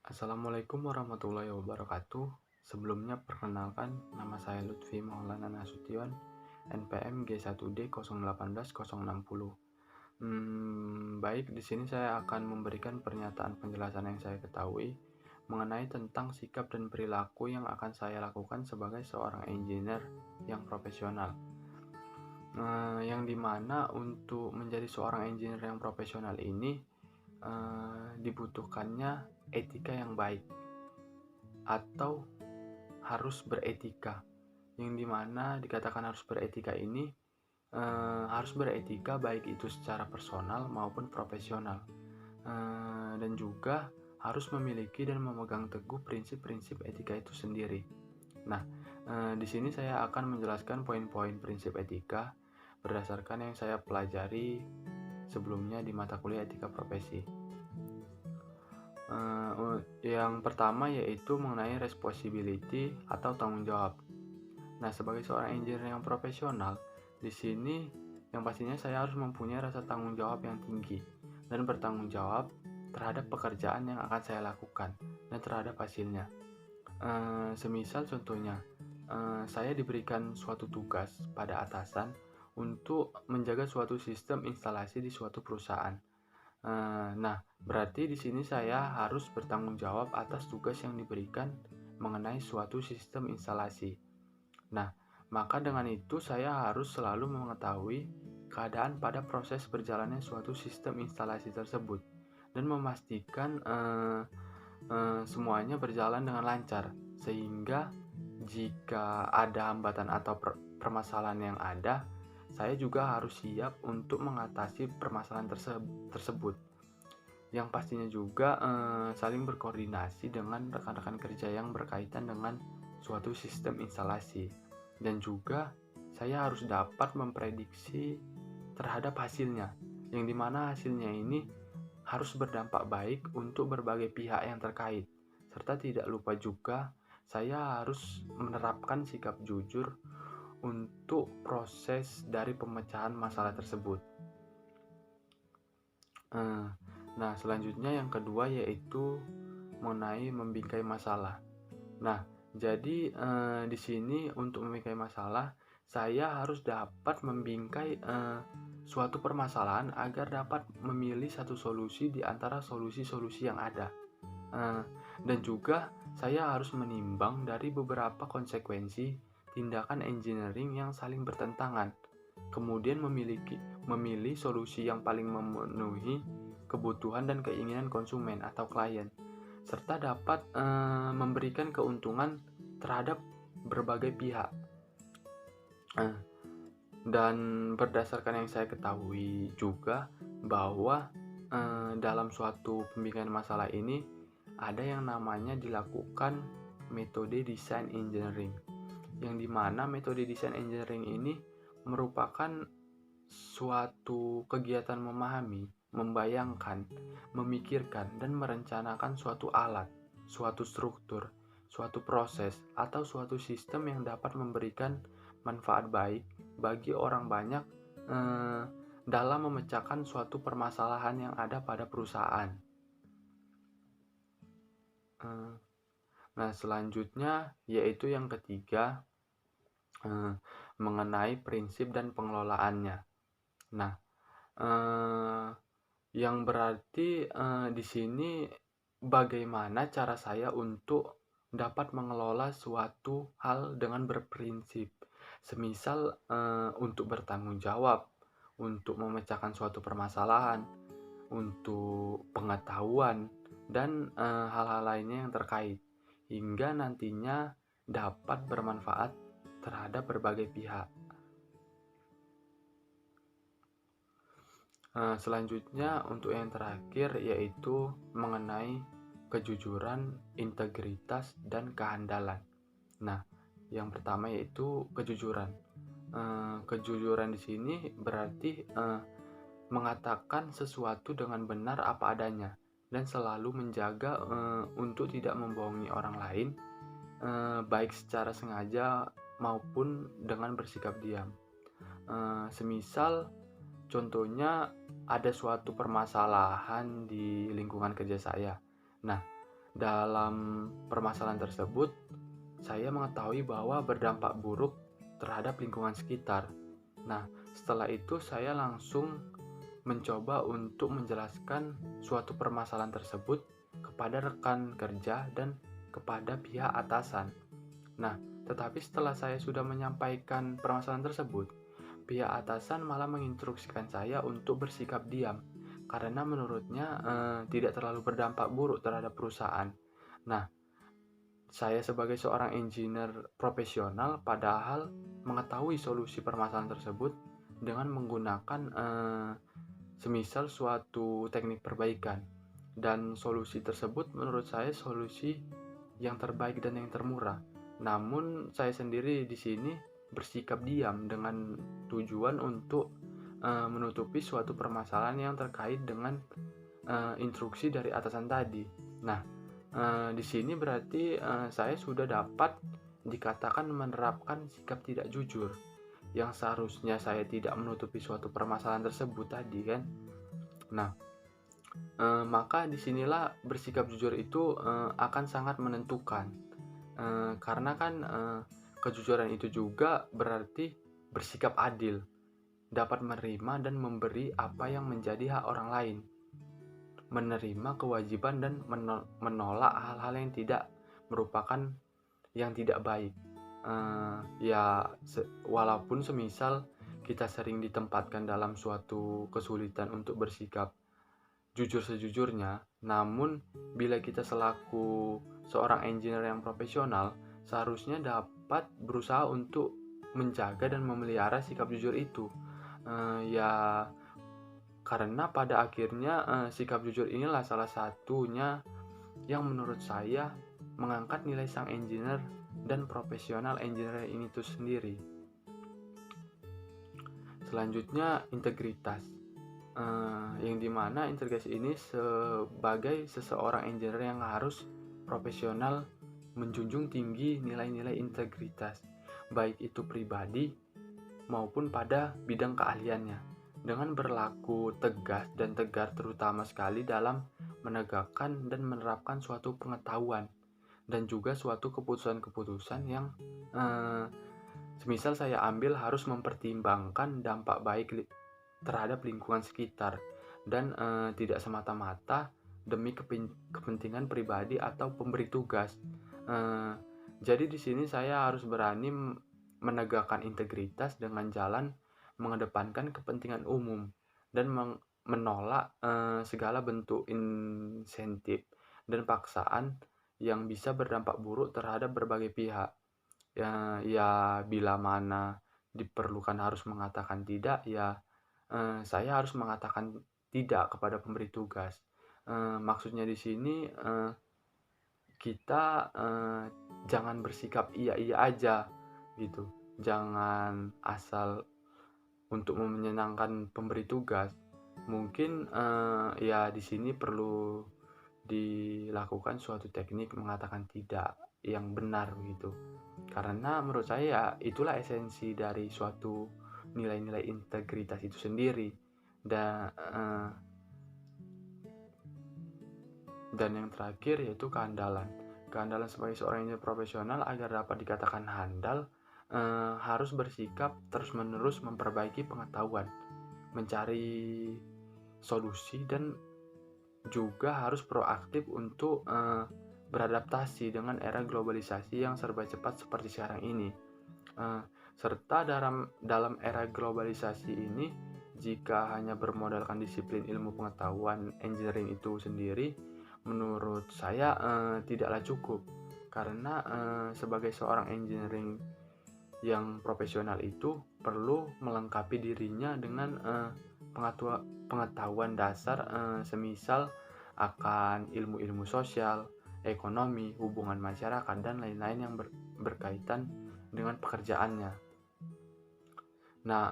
Assalamualaikum warahmatullahi wabarakatuh. Sebelumnya perkenalkan, nama saya Lutfi Maulana Nasution, NPM G1D 081060. Baik, di sini saya akan memberikan pernyataan penjelasan yang saya ketahui mengenai tentang sikap dan perilaku yang akan saya lakukan sebagai seorang engineer yang profesional. Yang dimana untuk menjadi seorang engineer yang profesional ini dibutuhkannya etika yang baik atau harus beretika. Yang dimana dikatakan harus beretika ini harus beretika baik itu secara personal maupun profesional, dan juga harus memiliki dan memegang teguh prinsip-prinsip etika itu sendiri. Nah, di sini saya akan menjelaskan poin-poin prinsip etika berdasarkan yang saya pelajari sebelumnya di mata kuliah etika profesi. Yang pertama yaitu mengenai responsibility atau tanggung jawab. Nah, sebagai seorang engineer yang profesional, di sini yang pastinya saya harus mempunyai rasa tanggung jawab yang tinggi dan bertanggung jawab terhadap pekerjaan yang akan saya lakukan dan terhadap hasilnya. Semisal contohnya, saya diberikan suatu tugas pada atasan untuk menjaga suatu sistem instalasi di suatu perusahaan. Nah, berarti di sini saya harus bertanggung jawab atas tugas yang diberikan mengenai suatu sistem instalasi. Nah, maka dengan itu saya harus selalu mengetahui keadaan pada proses berjalannya suatu sistem instalasi tersebut dan memastikan semuanya berjalan dengan lancar, sehingga jika ada hambatan atau permasalahan yang ada, saya juga harus siap untuk mengatasi permasalahan tersebut. Yang pastinya juga saling berkoordinasi dengan rekan-rekan kerja yang berkaitan dengan suatu sistem instalasi. Dan juga saya harus dapat memprediksi terhadap hasilnya, yang dimana hasilnya ini harus berdampak baik untuk berbagai pihak yang terkait. Serta tidak lupa juga saya harus menerapkan sikap jujur untuk proses dari pemecahan masalah tersebut. Nah, selanjutnya yang kedua yaitu mengenai membingkai masalah. Nah, jadi di sini untuk membingkai masalah, saya harus dapat membingkai suatu permasalahan agar dapat memilih satu solusi di antara solusi-solusi yang ada. Dan juga saya harus menimbang dari beberapa konsekuensi tindakan engineering yang saling bertentangan. Kemudian memilih solusi yang paling memenuhi kebutuhan dan keinginan konsumen atau klien, serta dapat memberikan keuntungan terhadap berbagai pihak. Dan berdasarkan yang saya ketahui juga bahwa dalam suatu pembingkaian masalah ini ada yang namanya dilakukan metode design engineering, yang dimana metode design engineering ini merupakan suatu kegiatan memahami, membayangkan, memikirkan, dan merencanakan suatu alat, suatu struktur, suatu proses, atau suatu sistem yang dapat memberikan manfaat baik bagi orang banyak dalam memecahkan suatu permasalahan yang ada pada perusahaan. Nah, selanjutnya yaitu yang ketiga, mengenai prinsip dan pengelolaannya. Nah, yang berarti di sini bagaimana cara saya untuk dapat mengelola suatu hal dengan berprinsip. Semisal untuk bertanggung jawab, untuk memecahkan suatu permasalahan, untuk pengetahuan, dan hal-hal lainnya yang terkait, hingga nantinya dapat bermanfaat terhadap berbagai pihak. Selanjutnya untuk yang terakhir yaitu mengenai kejujuran, integritas, dan kehandalan. Nah, yang pertama yaitu kejujuran. Kejujuran di sini berarti mengatakan sesuatu dengan benar apa adanya dan selalu menjaga untuk tidak membohongi orang lain, baik secara sengaja maupun dengan bersikap diam. Semisal contohnya ada suatu permasalahan di lingkungan kerja saya. Nah, Dalam permasalahan tersebut, saya mengetahui bahwa berdampak buruk terhadap lingkungan sekitar. Nah, setelah itu saya langsung mencoba untuk menjelaskan suatu permasalahan tersebut kepada rekan kerja dan kepada pihak atasan. Nah, tetapi setelah saya sudah menyampaikan permasalahan tersebut, pihak atasan malah menginstruksikan saya untuk bersikap diam karena menurutnya tidak terlalu berdampak buruk terhadap perusahaan. Nah, saya sebagai seorang engineer profesional padahal mengetahui solusi permasalahan tersebut dengan menggunakan semisal suatu teknik perbaikan, dan solusi tersebut menurut saya solusi yang terbaik dan yang termurah. Namun saya sendiri di sini bersikap diam dengan tujuan untuk menutupi suatu permasalahan yang terkait dengan instruksi dari atasan tadi. Nah, di sini berarti saya sudah dapat dikatakan menerapkan sikap tidak jujur, yang seharusnya saya tidak menutupi suatu permasalahan tersebut tadi kan. Nah, maka disinilah bersikap jujur itu akan sangat menentukan, karena kan kejujuran itu juga berarti bersikap adil, dapat menerima dan memberi apa yang menjadi hak orang lain, menerima kewajiban dan menolak hal-hal yang tidak merupakan yang tidak baik. Walaupun semisal kita sering ditempatkan dalam suatu kesulitan untuk bersikap jujur sejujurnya, namun bila kita selaku seorang engineer yang profesional seharusnya dapat berusaha untuk menjaga dan memelihara sikap jujur itu. Karena pada akhirnya sikap jujur inilah salah satunya yang menurut saya mengangkat nilai sang engineer dan profesional engineer ini itu sendiri. Selanjutnya, integritas, yang dimana integritas ini sebagai seseorang engineer yang harus profesional menjunjung tinggi nilai-nilai integritas, baik itu pribadi maupun pada bidang keahliannya, dengan berlaku tegas dan tegar terutama sekali dalam menegakkan dan menerapkan suatu pengetahuan dan juga suatu keputusan-keputusan yang semisal saya ambil harus mempertimbangkan dampak baik terhadap lingkungan sekitar dan tidak semata-mata demi kepentingan pribadi atau pemberi tugas. Jadi di sini saya harus berani menegakkan integritas dengan jalan mengedepankan kepentingan umum dan menolak segala bentuk insentif dan paksaan yang bisa berdampak buruk terhadap berbagai pihak. Bila mana diperlukan harus mengatakan tidak, saya harus mengatakan tidak kepada pemberi tugas. Maksudnya di sini kita jangan bersikap iya aja gitu. Jangan asal untuk menyenangkan pemberi tugas. Mungkin di sini perlu dilakukan suatu teknik mengatakan tidak yang benar gitu. Karena menurut saya itulah esensi dari suatu nilai-nilai integritas itu sendiri. Dan yang terakhir yaitu keandalan. Keandalan sebagai seorang engineer profesional agar dapat dikatakan handal harus bersikap terus-menerus memperbaiki pengetahuan, mencari solusi, dan juga harus proaktif untuk beradaptasi dengan era globalisasi yang serba cepat seperti sekarang ini. Serta dalam era globalisasi ini, jika hanya bermodalkan disiplin ilmu pengetahuan engineering itu sendiri, menurut saya tidaklah cukup. Karena sebagai seorang engineering yang profesional itu perlu melengkapi dirinya dengan pengetahuan dasar semisal akan ilmu-ilmu sosial, ekonomi, hubungan masyarakat, dan lain-lain yang berkaitan dengan pekerjaannya. Nah,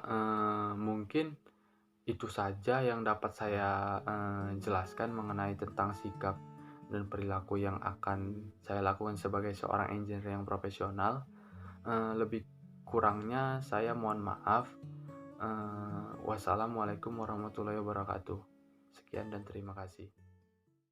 mungkin itu saja yang dapat saya jelaskan mengenai tentang sikap dan perilaku yang akan saya lakukan sebagai seorang engineer yang profesional. Lebih kurangnya saya mohon maaf. Wassalamualaikum warahmatullahi wabarakatuh. Sekian dan terima kasih.